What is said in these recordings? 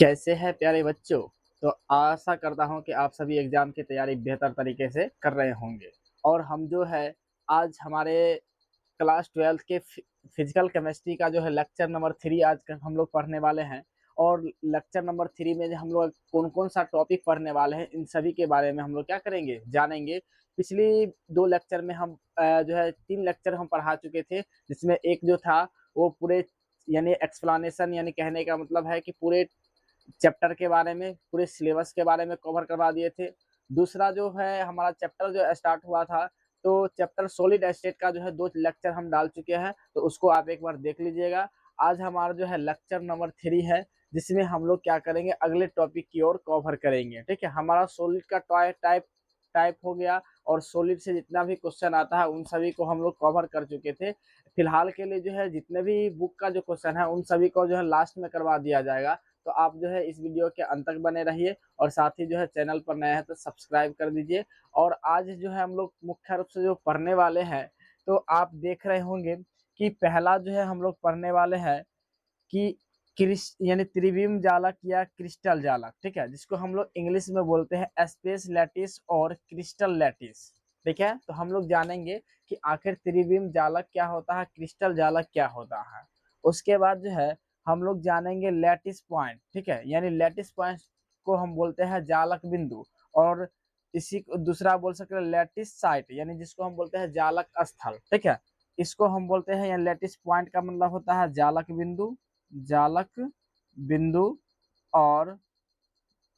कैसे हैं प्यारे बच्चों। तो आशा करता हूं कि आप सभी एग्जाम की तैयारी बेहतर तरीके से कर रहे होंगे। और हम जो है आज हमारे क्लास 12th के फिजिकल केमिस्ट्री का जो है लेक्चर नंबर 3 आज का हम लोग पढ़ने वाले हैं। और लेक्चर नंबर 3 में हम लोग कौन कौन सा टॉपिक पढ़ने वाले हैं इन सभी के बारे में हम लोग क्या करेंगे जानेंगे। पिछली 2 लेक्चर में हम जो है 3 लेक्चर हम पढ़ा चुके थे, जिसमें एक जो था वो पूरे यानी एक्सप्लानेशन यानी कहने का मतलब है कि पूरे चैप्टर के बारे में पूरे सिलेबस के बारे में कवर करवा दिए थे। दूसरा जो है हमारा चैप्टर जो स्टार्ट हुआ था, तो चैप्टर सॉलिड स्टेट का जो है 2 लेक्चर हम डाल चुके हैं, तो उसको आप एक बार देख लीजिएगा। आज हमारा जो है लेक्चर नंबर 3 है, जिसमें हम लोग क्या करेंगे अगले टॉपिक की ओर कवर करेंगे। ठीक है, हमारा सॉलिड का टाइप टाइप हो गया और सॉलिड से जितना भी क्वेश्चन आता है उन सभी को हम लोग कवर कर चुके थे। फिलहाल के लिए जो है जितने भी बुक का जो क्वेश्चन है उन सभी को जो है लास्ट में करवा दिया जाएगा। तो आप जो है इस वीडियो के अंत तक बने रहिए और साथ ही जो है चैनल पर नया है तो सब्सक्राइब कर दीजिए। और आज जो है हम लोग मुख्य रूप से जो पढ़ने वाले हैं, तो आप देख रहे होंगे कि पहला जो है हम लोग पढ़ने वाले हैं कि यानी त्रिविम जालक या क्रिस्टल जालक। ठीक है, जिसको हम लोग इंग्लिश में बोलते हैं स्पेस लैटिस और क्रिस्टल लैटिस। ठीक है, तो हम लोग जानेंगे कि आखिर त्रिविम जालक क्या होता है, क्रिस्टल जालक क्या होता है। उसके बाद जो है हम लोग जानेंगे लैटिस पॉइंट। ठीक है, यानी लैटिस पॉइंट को हम बोलते हैं जालक बिंदु। और इसी को दूसरा बोल सकते हैं लैटिस साइट, यानी जिसको हम बोलते हैं जालक स्थल। ठीक है, इसको हम बोलते हैं, या लैटिस पॉइंट का मतलब होता है जालक बिंदु, जालक बिंदु। और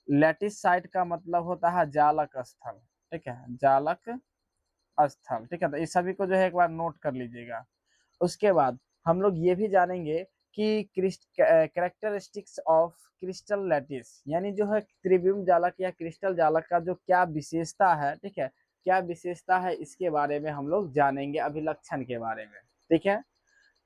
लैटिस साइट का मतलब होता है जालक स्थल। ठीक है, जालक स्थल। ठीक है, तो इस सभी को जो है एक बार नोट कर लीजिएगा। उसके बाद हम लोग ये भी जानेंगे कि कैरेक्टरिस्टिक्स ऑफ क्रिस्टल लैटिस, यानी जो है त्रिविम जालक या क्रिस्टल जालक का जो क्या विशेषता है। ठीक है, क्या विशेषता है इसके बारे में हम लोग जानेंगे, अभिलक्षण के बारे में। ठीक है,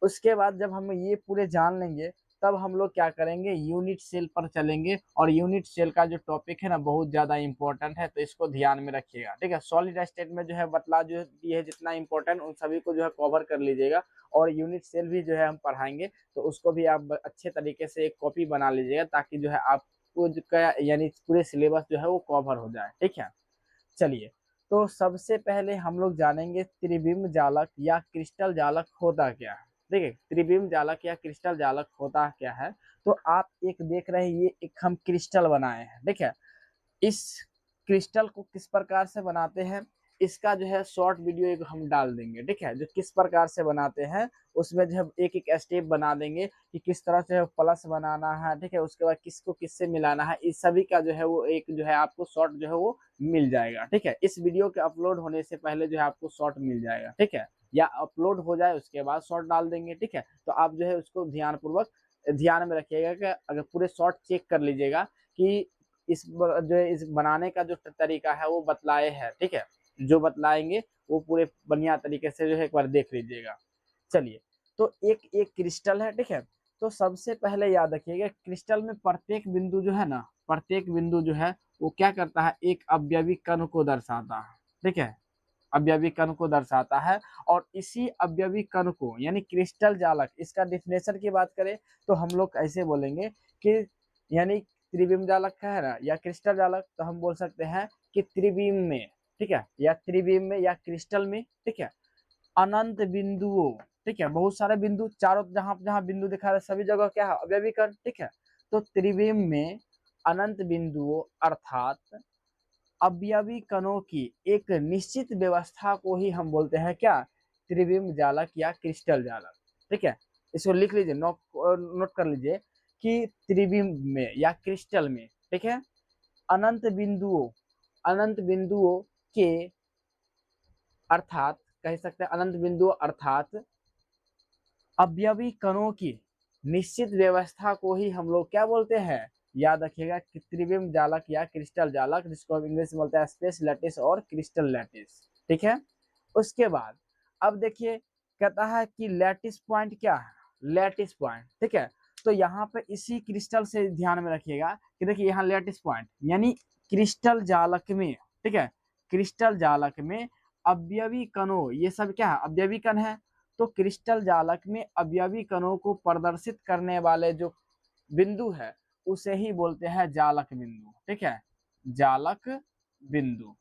उसके बाद जब हम ये पूरे जान लेंगे तब हम लोग क्या करेंगे यूनिट सेल पर चलेंगे। और यूनिट सेल का जो टॉपिक है ना बहुत ज्यादा इंपॉर्टेंट है, तो इसको ध्यान में रखिएगा। ठीक है, सॉलिड स्टेट में जो है बतला जो ये है जितना इंपॉर्टेंट उन सभी को जो है कवर कर लीजिएगा। और यूनिट सेल भी जो है हम पढ़ाएंगे, तो उसको भी आप अच्छे तरीके से एक कॉपी बना लीजिएगा, ताकि जो है आपको यानी पूरे सिलेबस जो है वो कवर हो जाए। ठीक है, चलिए, तो सबसे पहले हम लोग जानेंगे त्रिविम जालक या क्रिस्टल जालक होता क्या है। देखिए, त्रिविम जालक या क्रिस्टल जालक होता क्या है। तो आप एक देख रहे हैं, ये एक हम क्रिस्टल बनाए हैं। देखिए, इस क्रिस्टल को किस प्रकार से बनाते हैं, इसका जो है शॉर्ट वीडियो एक हम डाल देंगे। ठीक है, जो किस प्रकार से बनाते हैं उसमें जो है एक एक स्टेप बना देंगे कि किस तरह से प्लस बनाना है। ठीक है, उसके बाद किसको किससे मिलाना है, इस सभी का जो है वो एक जो है आपको शॉर्ट जो है वो मिल जाएगा। ठीक है, इस वीडियो के अपलोड होने से पहले जो है आपको शॉर्ट मिल जाएगा। ठीक है, या अपलोड हो जाए उसके बाद शॉर्ट डाल देंगे। ठीक है, तो आप जो है उसको ध्यान में रखिएगा कि अगर पूरे शॉर्ट चेक कर लीजिएगा कि इस बनाने का जो तरीका है वो बतलाए है। ठीक है, जो बतलाएंगे वो पूरे बढ़िया तरीके से जो है एक बार देख लीजिएगा। चलिए, तो एक एक क्रिस्टल है। ठीक है, तो सबसे पहले याद रखिएगा क्रिस्टल में प्रत्येक बिंदु जो है ना, प्रत्येक बिंदु जो है वो क्या करता है, एक अवयवी कण को दर्शाता है। ठीक है, अवयवी कण को दर्शाता है। और इसी अवयवी कण को यानी क्रिस्टल जालक, इसका डिफिनेशन की बात करें तो हम लोग ऐसे बोलेंगे कि यानी त्रिविम जालक का है ना या क्रिस्टल जालक, तो हम बोल सकते हैं कि त्रिविम में, ठीक है, या त्रिविम में या क्रिस्टल में, ठीक है, अनंत बिंदुओं, ठीक है, बहुत सारे बिंदु चारों जहां जहां बिंदु दिखा रहे सभी जगह क्या है अवयवी कण। ठीक है, तो त्रिविम में अनंत बिंदुओं अर्थात अवयवी कणों की एक निश्चित व्यवस्था को ही हम बोलते हैं क्या, त्रिविम जालक या क्रिस्टल जालक। ठीक है, इसको लिख लीजिए, नोट कर लीजिए कि त्रिविम में या क्रिस्टल में, ठीक है, अनंत बिंदुओं, अनंत बिंदुओं के अर्थात कह सकते हैं अनंत बिंदुओं अर्थात अवयवी कणों की निश्चित व्यवस्था को ही हम लोग क्या बोलते हैं, याद रखिएगा त्रिविम जालक या क्रिस्टल जालक, जिसको हम इंग्लिश में बोलते हैं स्पेस लैटिस और क्रिस्टल लैटिस। ठीक है, उसके बाद अब देखिए कहता है कि लैटिस पॉइंट क्या है, लैटिस पॉइंट। ठीक है, तो यहाँ पे इसी क्रिस्टल से ध्यान में रखिएगा कि देखिए यहाँ लैटिस पॉइंट यानी क्रिस्टल जालक में, ठीक है, क्रिस्टल जालक में अवयवी कणों, ये सब क्या है अवयवी कण है। तो क्रिस्टल जालक में अवयवी कणों को प्रदर्शित करने वाले जो बिंदु है उसे ही बोलते हैं जालक बिंदु। ठीक है, जालक बिंदु।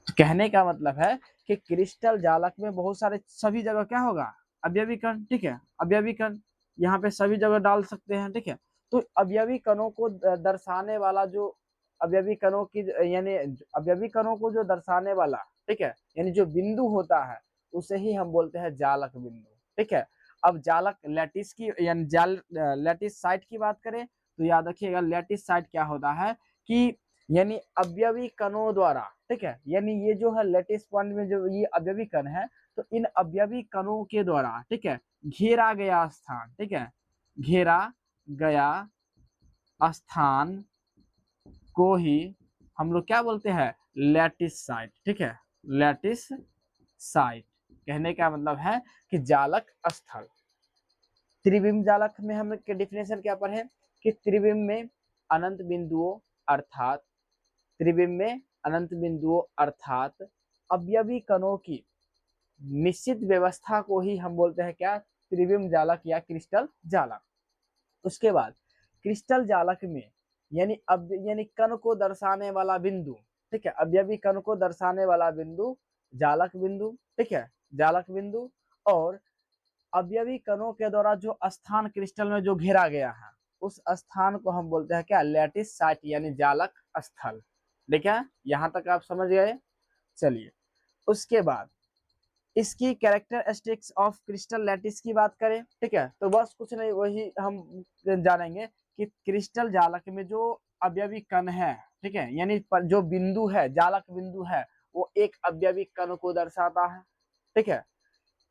तो कहने का मतलब है कि क्रिस्टल जालक में बहुत सारे सभी जगह क्या होगा, अवयवी कण। ठीक है, अवयवी कण यहाँ पे सभी जगह डाल सकते हैं। ठीक है, तो अवयवी कणों को दर्शाने वाला जो अवयवी कणों की यानी अवयवी कणों को जो दर्शाने वाला, ठीक है, यानी जो बिंदु होता है उसे ही हम बोलते हैं जालक बिंदु। ठीक है, अब जालक लैटिस की यानी लैटिस साइट की बात करें तो याद रखिएगा लैटिस साइट क्या होता है कि यानी अवयवी कणों द्वारा, ठीक है, यानी ये जो है लैटिस पॉइंट में जो ये अवयवी कण है तो इन अवयवी कणों के द्वारा, ठीक है, घेरा गया स्थान, ठीक है, घेरा गया स्थान को ही हम लोग क्या बोलते हैं, लैटिस साइट। ठीक है, लैटिस साइट कहने का मतलब है कि जालक स्थल। त्रिविम जालक में हम के डिफिनेशन क्या पढ़े कि त्रिविम में अनंत बिंदुओं अर्थात त्रिविम में अनंत बिंदुओं अर्थात अवयवी कणों की निश्चित व्यवस्था को ही हम बोलते हैं क्या, त्रिविम जालक या क्रिस्टल जालक। उसके बाद क्रिस्टल जालक में यानी कण को दर्शाने वाला बिंदु, ठीक है, अवयवी कण को दर्शाने वाला बिंदु जालक बिंदु। ठीक है, जालक बिंदु। और अवयवी कणों के द्वारा जो स्थान क्रिस्टल में जो घेरा गया है उस स्थान को हम बोलते हैं क्या, लैटिस साइट यानी जालक स्थल। ठीक है, यहां तक आप समझ गए। चलिए, उसके बाद इसकी कैरेक्टरिस्टिक्स ऑफ क्रिस्टल लैटिस की बात करें, ठीक है, तो बस कुछ नहीं, वही हम जानेंगे कि क्रिस्टल जालक में जो अवयवी कण है, ठीक है, यानी जो बिंदु है, जालक बिंदु है, वो एक अवयवी कण को दर्शाता है। ठीक है,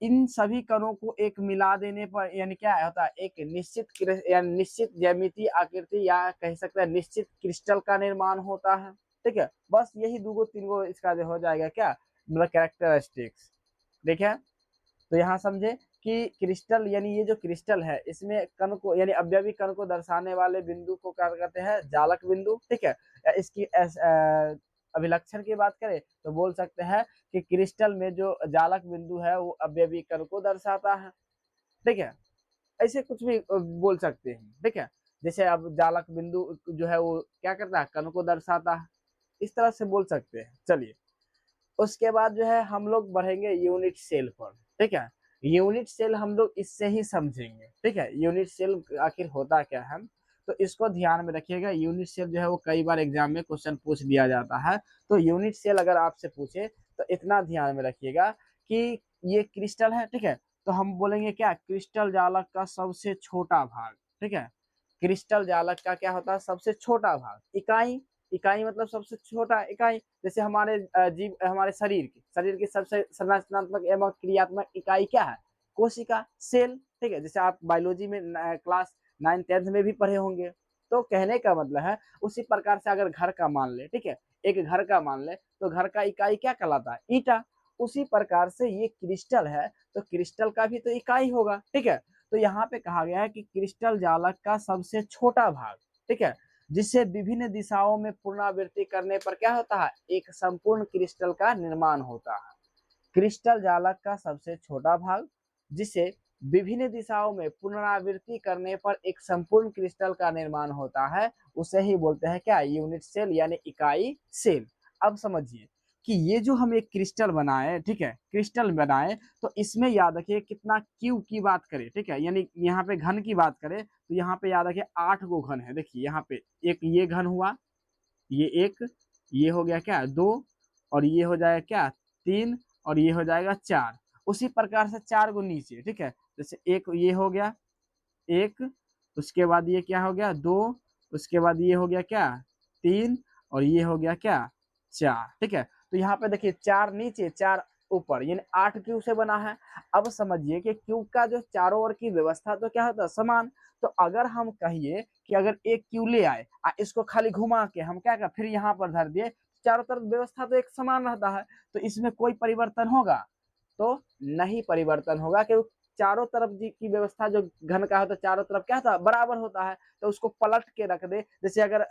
इन सभी कणों को एक मिला देने पर यानी क्या होता है, एक निश्चित यानी निश्चित ज्यामिति आकृति या कह सकते हैं निश्चित क्रिस्टल का निर्माण होता है। ठीक है, बस यही दो तीन गो इसका जो हो जाएगा क्या, मतलब कैरेक्टरिस्टिक्स। देखिए, तो यहाँ समझे कि क्रिस्टल यानी ये जो क्रिस्टल है इसमें कण को यानी अवयवी कण को दर्शाने वाले बिंदु को क्या कहते हैं, जालक बिंदु। ठीक है, इसकी अभिलक्षण की बात करें तो बोल सकते हैं कि क्रिस्टल में जो जालक बिंदु है वो अवयवी कण को दर्शाता है। ठीक है, ऐसे कुछ भी बोल सकते हैं। ठीक है, जैसे अब जालक बिंदु जो है वो क्या करता है, कण को दर्शाता है, इस तरह से बोल सकते हैं। चलिए, उसके बाद जो है हम लोग बढ़ेंगे यूनिट सेल पर। ठीक है, यूनिट सेल हम लोग इससे ही समझेंगे। ठीक है, यूनिट सेल आखिर होता क्या है, तो इसको ध्यान में रखिएगा। यूनिट सेल जो है वो कई बार एग्जाम में क्वेश्चन पूछ दिया जाता है, तो यूनिट सेल अगर आपसे पूछे तो इतना ध्यान में रखिएगा कि ये क्रिस्टल है। ठीक है, तो हम बोलेंगे क्या, क्रिस्टल जालक का सबसे छोटा भाग। ठीक है, क्रिस्टल जालक का क्या होता है, सबसे छोटा भाग। इकाई, इकाई मतलब सबसे छोटा इकाई। जैसे हमारे जीव हमारे शरीर की सबसे संरचनात्मक एवं क्रियात्मक इकाई क्या है, कोशिका, सेल। ठीक है, जैसे आप बायोलॉजी में क्लास 9th-10th में भी पढ़े होंगे। तो कहने का मतलब है उसी प्रकार से अगर घर का मान ले, ठीक है, एक घर का मान ले तो घर का इकाई क्या कहलाता है, ईटा। उसी प्रकार से ये क्रिस्टल है तो क्रिस्टल का भी तो इकाई होगा। ठीक है, तो यहाँ पे कहा गया है कि क्रिस्टल जालक का सबसे छोटा भाग, ठीक है, जिससे विभिन्न दिशाओं में पुनरावृत्ति करने पर क्या होता है, एक संपूर्ण क्रिस्टल का निर्माण होता है। क्रिस्टल जालक का सबसे छोटा भाग जिसे विभिन्न दिशाओं में पुनरावृत्ति करने पर एक संपूर्ण क्रिस्टल का निर्माण होता है उसे ही बोलते हैं क्या, यूनिट सेल यानी इकाई सेल। अब समझिए कि ये जो हम एक क्रिस्टल बनाए, ठीक है, क्रिस्टल बनाए तो इसमें याद रखिए कितना क्यू की बात करें, ठीक है, यानी यहाँ पे घन की बात करें तो यहाँ पे याद रखिए 8 गो घन है। देखिए यहाँ पे एक ये घन हुआ, ये एक, ये हो गया क्या, 2, और ये हो जाएगा क्या, 3, और ये हो जाएगा 4। उसी प्रकार से 4 गो नीचे। ठीक है, जैसे एक ये हो गया, एक, उसके बाद ये क्या हो गया, 2, उसके बाद ये हो गया क्या, 3, और ये हो गया क्या, 4। ठीक है, तो यहाँ पे देखिए 4 नीचे 4 ऊपर यानी 8 क्यू से बना है। अब समझिए कि क्यू का जो चारों ओर की व्यवस्था तो क्या होता है, समान। तो अगर हम कहिए कि अगर एक क्यू ले आए इसको खाली घुमा के हम क्या कर फिर यहाँ पर धर दिए, चारों तरफ व्यवस्था तो एक समान रहता है, तो इसमें कोई परिवर्तन होगा, तो नहीं परिवर्तन होगा, क्योंकि चारों तरफ की व्यवस्था जो घन का होता है चारों तरफ क्या था, बराबर होता है। तो उसको पलट के रख दे, जैसे अगर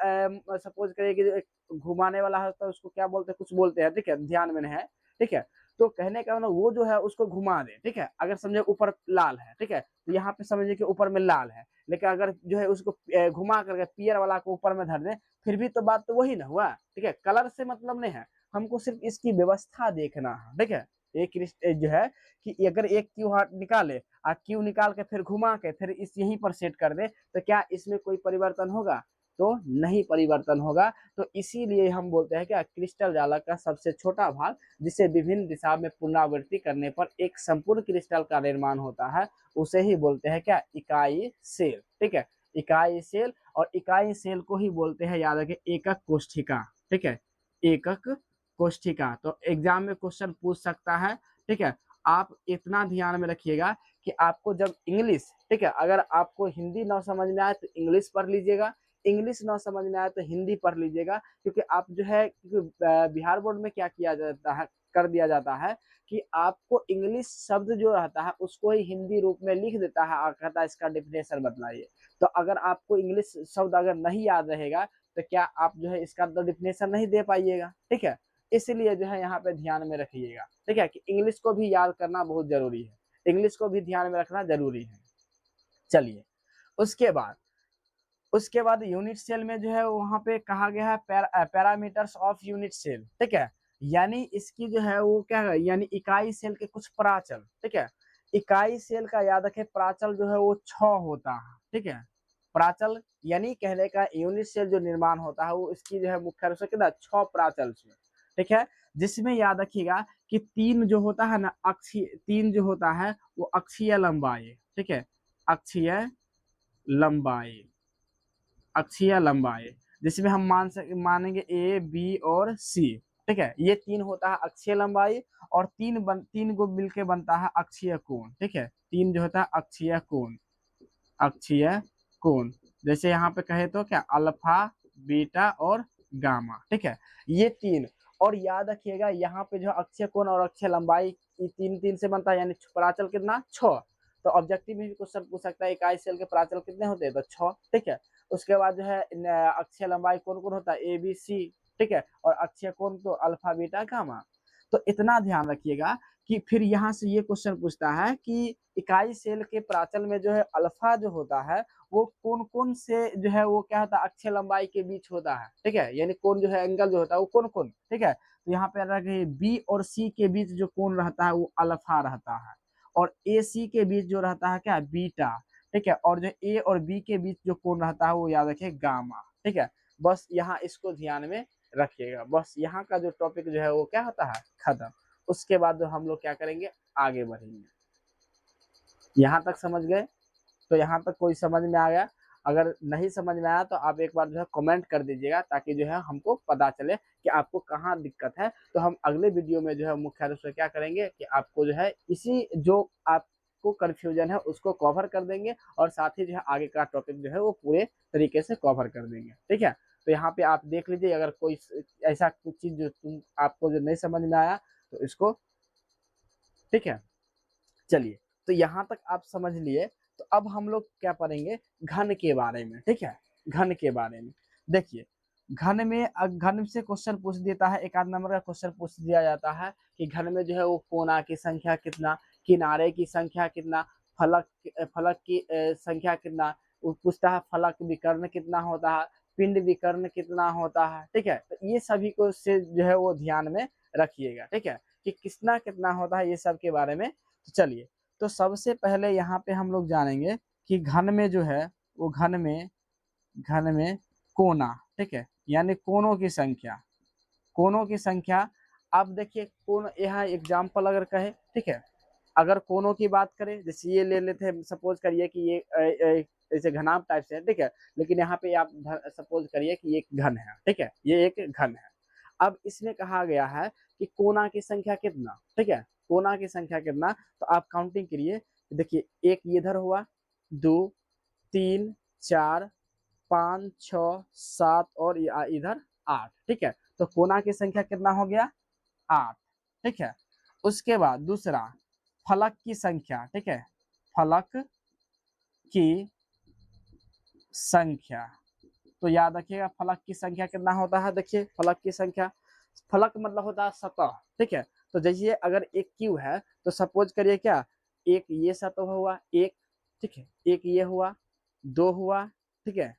सपोज करिए कि घुमाने वाला होता है उसको क्या बोलते हैं, कुछ बोलते हैं, ठीक है, ध्यान में नहीं है। ठीक है, तो कहने का मतलब वो जो है उसको घुमा दे, ठीक है। अगर समझे ऊपर लाल है, ठीक है, तो यहाँ पे समझिए कि ऊपर में लाल है, लेकिन अगर जो है उसको घुमा करके पियर वाला को ऊपर में धर दे, फिर भी तो बात तो वही ना हुआ, ठीक है। कलर से मतलब नहीं है, हमको सिर्फ इसकी व्यवस्था देखना है, ठीक है। एक जो है कि अगर एक क्यू हार्ट निकाले और क्यू निकाल के फिर घुमा के फिर इस यहीं पर सेट कर दे, तो क्या इसमें कोई परिवर्तन होगा? तो नहीं परिवर्तन होगा। तो इसीलिए हम बोलते हैं कि क्रिस्टल जालक का सबसे छोटा भाग, जिसे विभिन्न दिशा में पुनरावृत्ति करने पर एक संपूर्ण क्रिस्टल का निर्माण होता है, उसे ही बोलते हैं क्या? इकाई सेल, ठीक है। इकाई सेल, और इकाई सेल को ही बोलते हैं, याद रखें, एकक कोशिका, ठीक है। एकक कोशिका। तो एग्जाम में क्वेश्चन पूछ सकता है, ठीक है। आप इतना ध्यान में रखिएगा कि आपको जब इंग्लिश, ठीक है, अगर आपको हिंदी ना समझ में आए तो इंग्लिश पढ़ लीजिएगा, इंग्लिश ना समझ में आए तो हिंदी पढ़ लीजिएगा, क्योंकि आप जो है, बिहार बोर्ड में क्या किया जाता है, कर दिया जाता है कि आपको इंग्लिश शब्द जो रहता है उसको ही हिंदी रूप में लिख देता है और कहता है इसका डेफिनेशन बतलाइए। तो अगर आपको इंग्लिश शब्द अगर नहीं याद रहेगा तो क्या आप जो है इसका तो डेफिनेशन नहीं दे पाइएगा, ठीक है। इसलिए जो है यहाँ पे ध्यान में रखिएगा, ठीक है, कि इंग्लिश को भी याद करना बहुत जरूरी है, इंग्लिश को भी ध्यान में रखना जरूरी है। चलिए, उसके बाद उसके बाद यूनिट सेल में जो है वहां पे कहा गया है पैरामीटर्स ऑफ यूनिट सेल, ठीक है। यानी इसकी जो है वो क्या है, यानी इकाई सेल के कुछ प्राचल, ठीक है। इकाई सेल का याद रखें, प्राचल जो है वो 6 होता है, ठीक है। प्राचल यानी कहने का यूनिट सेल जो निर्माण होता है वो इसकी जो है मुख्य रूप से कितना 6 प्राचल से, ठीक है। जिसमें याद रखिएगा कि 3 जो होता है ना अक्षीय, 3 जो होता है वो अक्षीय लंबाई, ठीक है। अक्षीय लंबाई, अक्षीय लंबाई, जिसमें हम मानेंगे ए बी और सी, ठीक है। ये 3 होता है अक्षीय लंबाई, और 3 को मिलके बनता है अक्षीय कोण, ठीक है। 3 जो होता है अक्षीय कोण, अक्षीय कोण, जैसे यहाँ पे कहे तो क्या, अल्फा, बीटा और गामा, ठीक है। ये 3, और याद रखिएगा यहाँ पे जो अक्षीय कोण और अक्षीय लंबाई, ये 3 से बनता है, यानी प्राचल कितना 6। तो ऑब्जेक्टिव में भी क्वेश्चन पूछ सकता है इकाई सेल के प्राचल कितने होते हैं, तो 6, ठीक है। उसके बाद जो है अक्षीय लंबाई कौन कौन होता है, ए बी सी, ठीक है, और अक्षीय कोण तो अल्फा बीटा गामा। तो इतना ध्यान रखिएगा कि फिर यहाँ से ये क्वेश्चन पूछता है कि इकाई सेल के प्राचल में जो है अल्फा जो होता है वो कौन कौन से जो है वो क्या होता है, अक्षीय लंबाई के बीच होता है, ठीक है। यानी कौन जो है एंगल जो होता है वो कौन कौन, ठीक है। तो यहाँ पे रखे बी और सी के बीच जो कोण रहता है वो अल्फा रहता है, और ए सी के बीच जो रहता है क्या, बीटा, ठीक है। और जो ए और बी के बीच जो कोण रहता है वो याद रखिए गामा, ठीक है। बस यहाँ इसको ध्यान में रखिएगा, बस यहाँ का जो टॉपिक जो है वो क्या होता है, खत्म। उसके बाद हम लोग क्या करेंगे, आगे बढ़ेंगे। यहाँ तक समझ गए? तो यहाँ तक कोई समझ में आ गया? अगर नहीं समझ में आया तो आप एक बार जो है कमेंट कर दीजिएगा, ताकि जो है हमको पता चले कि आपको कहाँ दिक्कत है। तो हम अगले वीडियो में जो है मुख्य रूप से क्या करेंगे कि आपको जो है इसी जो आपको कंफ्यूजन है उसको कवर कर देंगे, और साथ ही जो है आगे का टॉपिक जो है वो पूरे तरीके से कवर कर देंगे, ठीक है। तो यहाँ पे आप देख लीजिए, अगर कोई ऐसा कुछ चीज जो आपको जो नहीं समझ में आया तो इसको, ठीक है। चलिए, तो यहाँ तक आप समझ लिए। तो अब हम लोग क्या पढ़ेंगे, घन के बारे में, ठीक है। घन के बारे में देखिए, घन में घन से क्वेश्चन पूछ देता है, एक आध नंबर का क्वेश्चन पूछ दिया जाता है कि घन में जो है वो कोना की संख्या कितना, किनारे की संख्या कितना, फलक फलक की संख्या कितना, वो पूछता है फलक विकर्ण कितना होता है, पिंड विकर्ण कितना होता है, ठीक है। तो ये सभी को से जो है वो ध्यान में रखिएगा, ठीक है, कि कितना कितना होता है ये सब के बारे में। तो चलिए, तो सबसे पहले यहाँ पे हम लोग जानेंगे कि घन में जो है वो घन में कोना, ठीक है, यानी कोनों की संख्या, कोनों की संख्या। अब देखिए कोण, यहाँ एग्जाम्पल अगर कहे, ठीक है, अगर कोनों की बात करें, जैसे ये ले लेते हैं, सपोज करिए कि ये जैसे घनाभ टाइप से है, ठीक है, लेकिन यहाँ पे आप सपोज करिए कि ये एक घन है, ठीक है, ये एक घन है। अब इसमें कहा गया है कि कोना की संख्या कितना, ठीक है, कोना की संख्या कितना। तो आप काउंटिंग करिए, देखिए एक इधर हुआ, 2, 3, 4, 5, 6, 7 और इधर 8, ठीक है। तो कोना की संख्या कितना हो गया, 8, ठीक है। उसके बाद दूसरा, फलक की संख्या, ठीक है, फलक की संख्या। तो याद रखिएगा फलक की संख्या कितना होता है, देखिए फलक की संख्या, फलक मतलब होता है सतह, ठीक है। तो जैसे अगर एक क्यू है तो सपोज करिए क्या, एक ये सतह हुआ एक, ठीक है, एक ये हुआ, दो हुआ, ठीक है,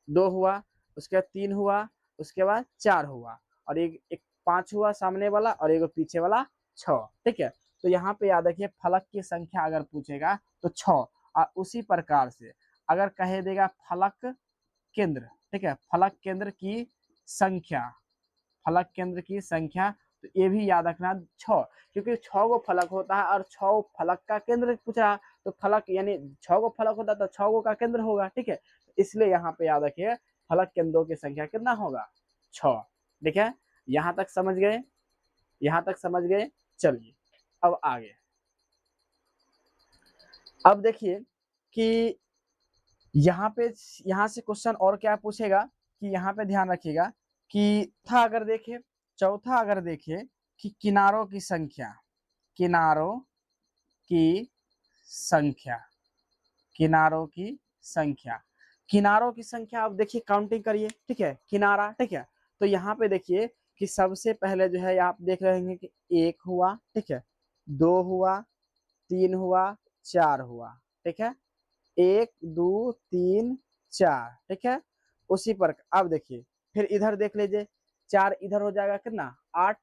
दो हुआ, उसके बाद तीन हुआ, उसके बाद चार हुआ, और एक एक पांच हुआ सामने वाला, और एक पीछे वाला छह, ठीक है। तो यहाँ पे याद रखिए फलक की संख्या अगर पूछेगा तो छह, और उसी प्रकार से अगर कहे देगा फलक केंद्र, ठीक है, फलक केंद्र की संख्या, फलक केंद्र की संख्या, तो ये भी याद रखना छह, क्योंकि छह गो फलक होता है और छह फलक का केंद्र पूछा, तो फलक यानी छह गो फलक होता है तो छह गो का केंद्र होगा, ठीक है। इसलिए यहाँ पे याद रखिए फलक केंद्रों की संख्या कितना होगा, छह। ठीक है, यहाँ तक समझ गए, यहाँ तक समझ गए। चलिए अब आगे, अब देखिए कि यहाँ पे, यहाँ से क्वेश्चन और क्या पूछेगा कि यहाँ पे ध्यान रखिएगा कि था अगर देखे, चौथा अगर देखे कि किनारों की संख्या, किनारों की संख्या, किनारों की संख्या, किनारों की संख्या अब देखिए काउंटिंग करिए, ठीक है, किनारा, ठीक है। तो यहाँ पे देखिए कि सबसे पहले जो है आप देख रहे हैं कि एक हुआ, ठीक है, दो हुआ, तीन हुआ, चार हुआ, ठीक है, एक दो तीन चार, ठीक है। उसी पर अब देखिए फिर इधर देख लीजिए, चार इधर हो जाएगा कितना, आठ।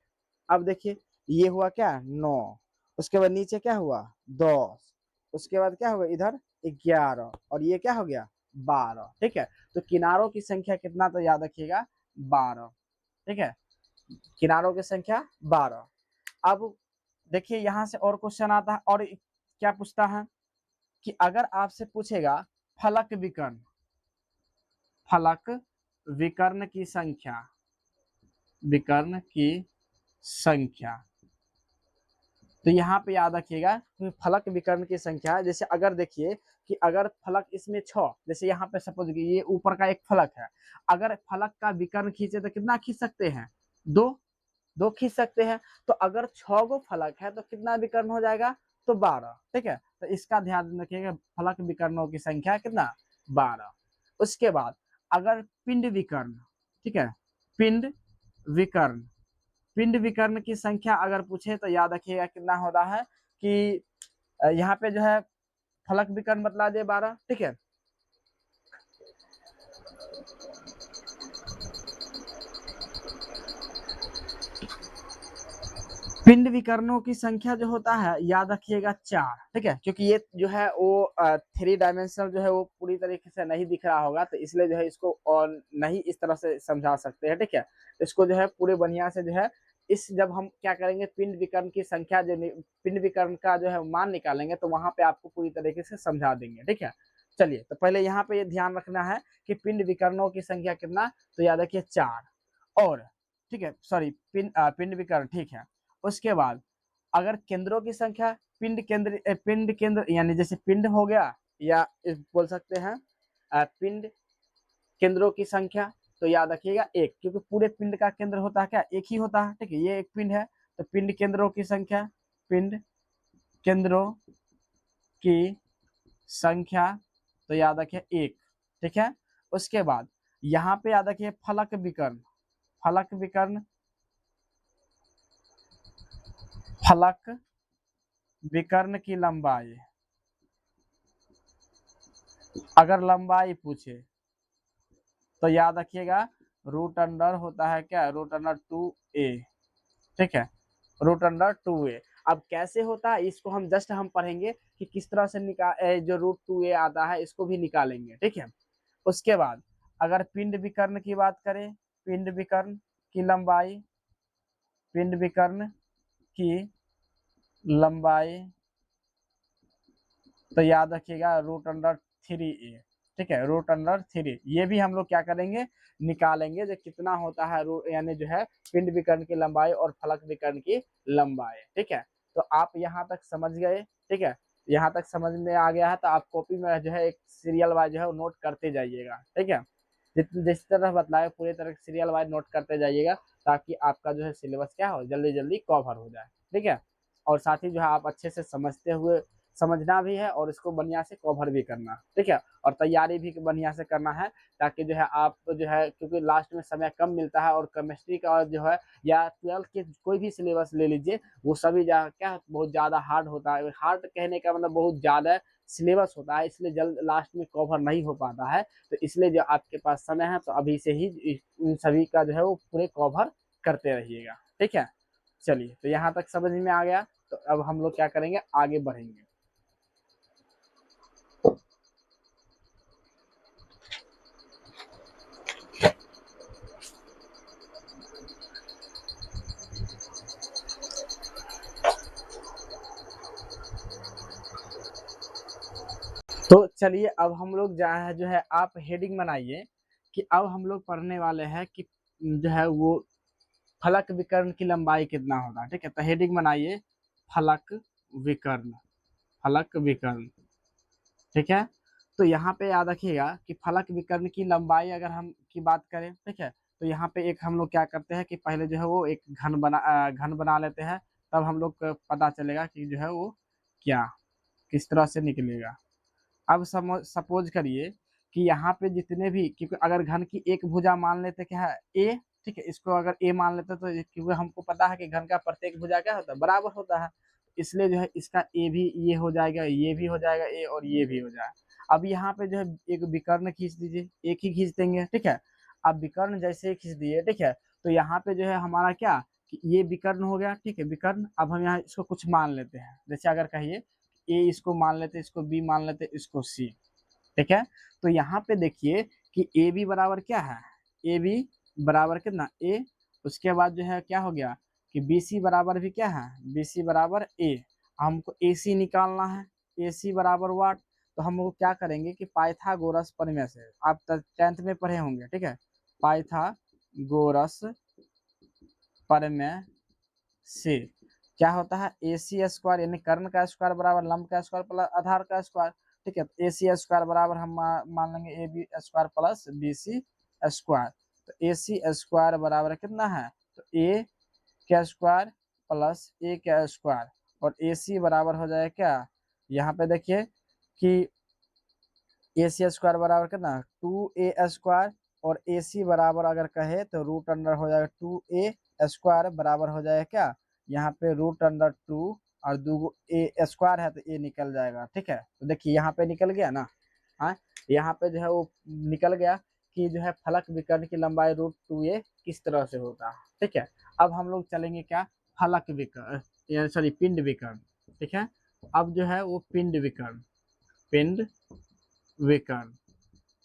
अब देखिए ये हुआ क्या, नौ, उसके बाद नीचे क्या हुआ, दस, उसके बाद क्या होगा इधर 11, और ये क्या हो गया 12, ठीक है। तो किनारों की संख्या कितना, तो याद रखिएगा 12, ठीक है, किनारों की संख्या 12। अब देखिए यहां से और क्वेश्चन आता है, और क्या पूछता है कि अगर आपसे पूछेगा फलक विकर्ण, फलक विकर्ण की संख्या, विकर्ण की संख्या, तो यहाँ पे याद रखिएगा कि फलक विकर्ण की संख्या, जैसे अगर देखिए कि अगर फलक इसमें 6, जैसे यहाँ पे सपोज ये ऊपर का एक फलक है, अगर फलक का विकर्ण खींचे तो कितना खींच सकते हैं, दो, दो खींच सकते हैं। तो अगर 6 गो फलक है तो कितना विकर्ण हो जाएगा, तो 12, ठीक है। तो इसका ध्यान रखिएगा, फलक विकर्णों की संख्या कितना, 12। उसके बाद अगर पिंड विकर्ण, ठीक है, पिंड विकर्ण, पिंड विकर्ण की संख्या अगर पूछे तो याद रखिएगा कितना होता है कि यहाँ पे जो है फलक विकर्ण बतला दे 12, ठीक है। पिंड विकर्णों की संख्या जो होता है याद रखिएगा 4, ठीक है, क्योंकि ये जो है वो 3 डायमेंशनल जो है वो पूरी तरीके से नहीं दिख रहा होगा, तो इसलिए जो है इसको और नहीं इस तरह से समझा सकते हैं, ठीक है। इसको जो है पूरे बढ़िया से जो है इस, जब हम क्या करेंगे पिंड विकर्ण की संख्या जो पिंड विकर्ण का जो है मान निकालेंगे तो वहां पे आपको पूरी तरीके से समझा देंगे, ठीक है। चलिए तो पहले यहाँ पे ये ध्यान रखना है कि पिंड विकर्णों की संख्या कितना, तो याद रखिए 4, और ठीक है, सॉरी पिंड विकर्ण, ठीक है। उसके बाद अगर केंद्रों की संख्या, पिंड केंद्र यानी जैसे पिंड हो गया, या बोल सकते हैं पिंड केंद्रों की संख्या, तो याद रखिएगा एक, क्योंकि पूरे पिंड का केंद्र होता है क्या, एक ही होता है, ठीक है, ये एक पिंड है, तो पिंड केंद्रों की संख्या, पिंड केंद्रों की संख्या, तो याद रखिए एक, ठीक है। उसके बाद यहाँ पे याद रखिए फलक विकर्ण, फलक विकर्ण, फलक विकर्ण की लंबाई, अगर लंबाई पूछे तो याद रखिएगा रूट अंडर होता है क्या, रूट अंडर 2a, ठीक है, रूट अंडर 2a। अब कैसे होता है इसको हम जस्ट हम पढ़ेंगे कि किस तरह से निकाल, जो रूट 2a आता है इसको भी निकालेंगे, ठीक है। उसके बाद अगर पिंड विकर्ण की बात करें, पिंड विकर्ण की लंबाई, पिंड विकर्ण की लंबाई, तो याद रखिएगा रूट अंडर 3a, ठीक है, रूट अंडर 3, ये भी हम लोग क्या करेंगे निकालेंगे जो कितना होता है, यानी जो है पिंड विकर्ण की लंबाई और फलक विकर्ण की लंबाई, ठीक है। तो आप यहाँ तक समझ गए, ठीक है, यहाँ तक समझ में आ गया है तो आप कॉपी में जो है एक सीरियल वाइज जो है नोट करते जाइएगा, ठीक है, जिस तरह बतलाए पूरी तरह सीरियल वाइज नोट करते जाइएगा, ताकि आपका जो है सिलेबस क्या हो जल्दी जल्दी कवर हो जाए, ठीक है। और साथ ही जो है आप अच्छे से समझना भी है और इसको बढ़िया से कवर भी करना, ठीक है, और तैयारी भी बढ़िया से करना है, ताकि जो है आप जो है, क्योंकि लास्ट में समय कम मिलता है और केमिस्ट्री का जो है या 12th के कोई भी सिलेबस ले लीजिए, वो सभी क्या बहुत ज़्यादा हार्ड होता है। हार्ड कहने का मतलब बहुत ज़्यादा सिलेबस होता है, इसलिए जल्द लास्ट में कवर नहीं हो पाता है। तो इसलिए जो आपके पास समय है तो अभी से ही इन सभी का जो है वो पूरे कवर करते रहिएगा, ठीक है। चलिए, तो यहाँ तक समझ में आ गया, तो अब हम लोग क्या करेंगे, आगे बढ़ेंगे। तो चलिए, अब हम लोग जो है आप हेडिंग बनाइए कि अब हम लोग पढ़ने वाले हैं कि जो है वो फलक विकर्ण की लंबाई कितना होगा, ठीक है। तो हेडिंग बनाइए फलक विकर्ण, फलक विकर्ण, ठीक है। तो यहाँ पे याद रखिएगा कि फलक विकर्ण की लंबाई अगर हम की बात करें, ठीक है, तो यहाँ पे एक हम लोग क्या करते हैं कि पहले जो है वो एक घन बना लेते हैं, तब हम लोग को पता चलेगा कि जो है वो क्या किस तरह से निकलेगा। अब सपोज करिए कि यहाँ पे जितने भी, क्योंकि अगर घन की एक भुजा मान लेते क्या है ए, ठीक है, इसको अगर ए मान लेते तो क्योंकि हमको पता है कि घन का प्रत्येक भुजा क्या होता है, बराबर होता है, इसलिए जो है इसका ए भी ये हो जाएगा, ये भी हो जाएगा ए, और ये भी हो जाएगा। अब यहाँ पे जो है एक विकर्ण खींच दीजिए, एक ही खींच देंगे, ठीक है। अब विकर्ण जैसे खींच दिए, ठीक है, तो यहाँ पे जो है हमारा क्या कि ये विकर्ण हो गया, ठीक है, विकर्ण। अब हम यहाँ इसको कुछ मान लेते हैं, जैसे अगर कहिए ए इसको मान लेते, इसको बी मान लेते, इसको सी, ठीक है। तो यहाँ पे देखिए कि ए बी बराबर क्या है, ए बी बराबर कितना ए, उसके बाद जो है क्या हो गया कि बी सी बराबर भी क्या है, बी सी बराबर ए। हमको ए सी निकालना है, ए सी बराबर वाट, तो हम लोग क्या करेंगे कि पाइथागोरस प्रमेय से, आप 10th में पढ़े होंगे, ठीक है, पाइथागोरस प्रमेय से क्या होता है, ए सी स्क्वायर यानी कर्ण का स्क्वायर बराबर लंब का स्क्वायर प्लस आधार का स्क्वायर, ठीक है। तो ए सी स्क्वायर बराबर हम मान लेंगे A B square plus B C square. तो ए सी स्क्वायर बराबर कितना है, तो ए का स्क्वायर प्लस ए का स्क्वायर, और ए सी बराबर हो जाएगा क्या, यहाँ पे देखिए कि ए सी स्क्वायर बराबर कितना 2a स्क्वायर, और ए सी बराबर अगर कहे तो रूट अंडर हो जाएगा 2a स्क्वायर बराबर हो जाएगा क्या, यहाँ पे रूट अंडर 2, और दो ए स्क्वायर है तो ए निकल जाएगा, ठीक है। तो देखिए यहाँ पे निकल गया ना, हाँ, यहाँ पे जो है वो निकल गया कि जो है फलक विकर्ण की लंबाई √2a किस तरह से होता है, ठीक है। अब हम लोग चलेंगे क्या, फलक विकर्ण, सॉरी पिंड विकर्ण, ठीक है। अब जो है वो पिंड विकर्ण, पिंड विकर्ण।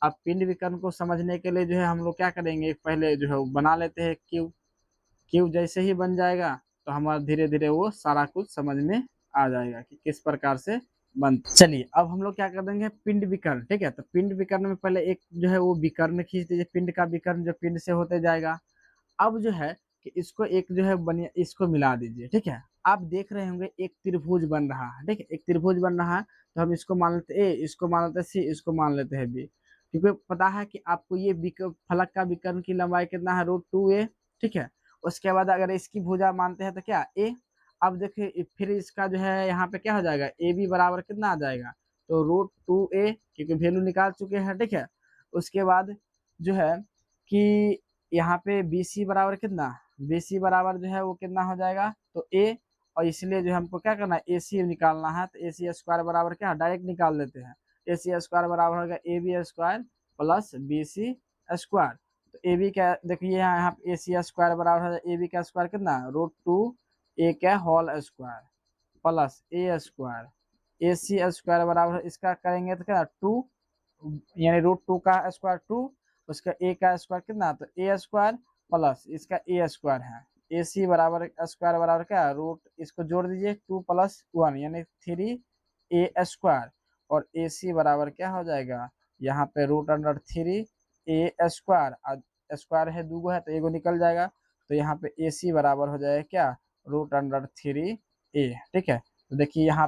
अब पिंड विकर्ण को समझने के लिए जो है हम लोग क्या करेंगे, पहले जो है वो बना लेते हैं क्यूब। क्यूब जैसे ही बन जाएगा तो हमारा धीरे धीरे वो सारा कुछ समझ में आ जाएगा कि किस प्रकार से बन। चलिए, अब हम लोग क्या कर देंगे, पिंड विकर्ण, ठीक है। तो पिंड विकर्ण में पहले एक जो है वो विकर्ण खींच दीजिए, पिंड का विकर्ण जो पिंड से होते जाएगा। अब जो है कि इसको एक जो है बनिए, इसको मिला दीजिए, ठीक है। आप देख रहे होंगे एक त्रिभुज बन रहा है, ठीक है, एक त्रिभुज बन रहा है, तो हम इसको मान लेते ए, इसको मान लेते सी, इसको मान लेते हैं बी, क्योंकि पता है कि आपको ये फलक का विकर्ण की लंबाई कितना है, √2a, ठीक है। उसके बाद अगर इसकी भुजा मानते हैं तो क्या ए। अब देखिए फिर इसका जो है यहाँ पे क्या हो जाएगा, ए बी बराबर कितना आ जाएगा, तो √2a, क्योंकि वैल्यू निकाल चुके हैं, ठीक है। उसके बाद जो है कि यहाँ पे बी सी बराबर कितना, बी सी बराबर जो है वो कितना हो जाएगा, तो ए, और इसलिए जो हमको क्या करना है, ए सी निकालना है, तो ए सी स्क्वायर बराबर क्या डायरेक्ट निकाल लेते हैं, ए सी स्क्वायर बराबर होगा A B square plus B C square. तो ए बी का देखिए यहाँ ए सी स्क्वायर बराबर हो ए बी का स्क्वायर कितना, √2a का होल स्क्वायर प्लस ए स्क्वायर, ए सी स्क्वायर बराबर इसका करेंगे तो क्या 2, यानी √2 का स्क्वायर 2, उसका ए का स्क्वायर कितना, तो ए स्क्वायर प्लस इसका ए स्क्वायर है, ए सी बराबर स्क्वायर बराबर क्या रूट, इसको जोड़ दीजिए 2+1 यानी 3a स्क्वायर, और ए सी बराबर क्या हो जाएगा, यहाँ पे √3a स्क्वायर, स्क्वायर है दूगो है तो एगो निकल जाएगा, तो यहाँ पे ए सी बराबर हो जाएगा क्या √3a, ठीक है। तो देखिए यहाँ